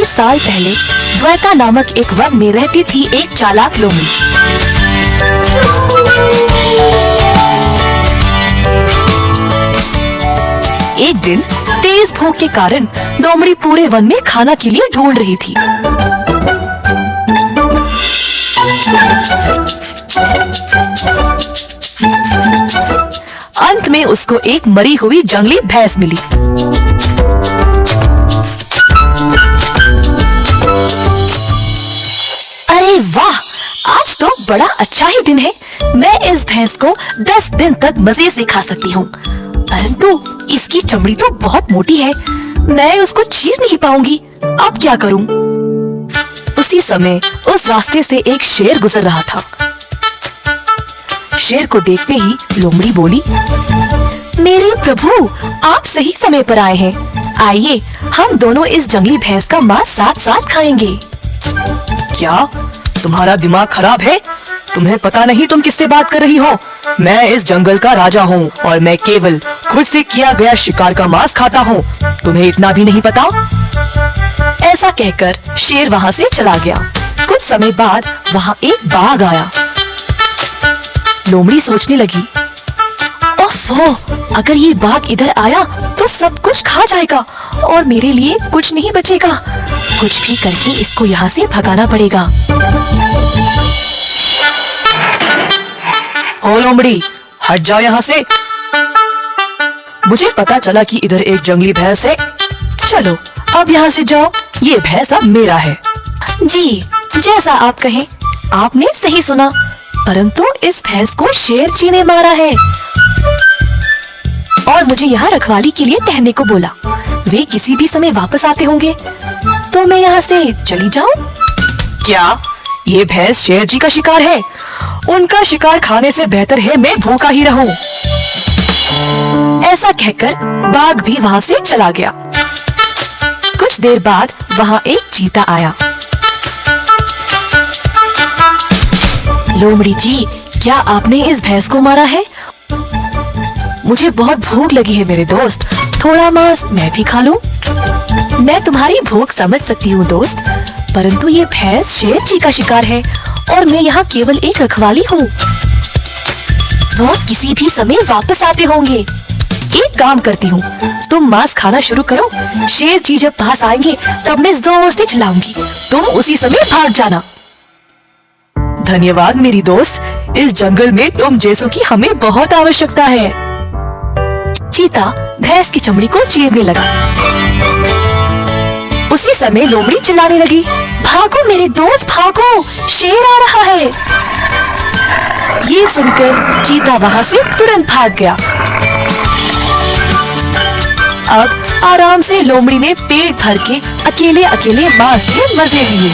कई साल पहले द्वैता नामक एक वन में रहती थी एक चालाक लोमड़ी। एक दिन तेज भूख के कारण लोमड़ी पूरे वन में खाना के लिए ढूंढ रही थी। अंत में उसको एक मरी हुई जंगली भैंस मिली। अरे वाह, आज तो बड़ा अच्छा ही दिन है। मैं इस भैंस को 10 दिन तक मजे से खा सकती हूँ, परंतु इसकी चमड़ी तो बहुत मोटी है, मैं उसको चीर नहीं पाऊंगी। अब क्या करूँ? उसी समय उस रास्ते से एक शेर गुजर रहा था। शेर को देखते ही लोमड़ी बोली, मेरे प्रभु, आप सही समय पर आए हैं। आइए, हम दोनों इस जंगली भैंस का मांस साथ साथ खाएंगे। क्या तुम्हारा दिमाग खराब है? तुम्हें पता नहीं तुम किससे बात कर रही हो? मैं इस जंगल का राजा हूँ और मैं केवल खुद से किया गया शिकार का मांस खाता हूँ। तुम्हें इतना भी नहीं पता? ऐसा कहकर शेर वहाँ से चला गया। कुछ समय बाद वहाँ एक बाघ आया। लोमड़ी सोचने लगी, ओफो, अगर ये बाघ इधर आया तो सब कुछ खा जाएगा और मेरे लिए कुछ नहीं बचेगा। कुछ भी करके इसको यहाँ से भगाना पड़ेगा। ओ लोमड़ी, हट जाओ यहाँ से। मुझे पता चला कि इधर एक जंगली भैंस है। चलो अब यहाँ से जाओ, ये भैंस अब मेरा है। जी, जैसा आप कहें। आपने सही सुना, परंतु इस भैंस को शेर जी ने मारा है और मुझे यहाँ रखवाली के लिए ठहरने को बोला। वे किसी भी समय वापस आते होंगे, तो मैं यहाँ से चली जाऊँ? क्या ये भैंस शेर जी का शिकार है? उनका शिकार खाने से बेहतर है मैं भूखा ही रहूं। ऐसा कहकर बाघ भी वहाँ से चला गया। कुछ देर बाद वहाँ एक चीता आया। लोमड़ी जी, क्या आपने इस भैंस को मारा है? मुझे बहुत भूख लगी है मेरे दोस्त, थोड़ा मांस मैं भी खा लूं। मैं तुम्हारी भूख समझ सकती हूँ दोस्त, परंतु ये भैंस शेर जी का शिकार है और मैं यहाँ केवल एक रखवाली हूँ। वो किसी भी समय वापस आते होंगे। एक काम करती हूँ, तुम मांस खाना शुरू करो। शेर जी जब पास आएंगे तब मैं जोर से चिल्लाऊंगी, तुम उसी समय भाग जाना। धन्यवाद मेरी दोस्त, इस जंगल में तुम जैसों की हमें बहुत आवश्यकता है। चीता भैंस की चमड़ी को चीरने लगा। उसी समय लोमड़ी चिल्लाने लगी, भागो मेरे दोस्त भागो, शेर आ रहा है। ये सुनकर चीता वहाँ से तुरंत भाग गया। अब आराम से लोमड़ी ने पेट भर के अकेले अकेले मांस के मजे लिए।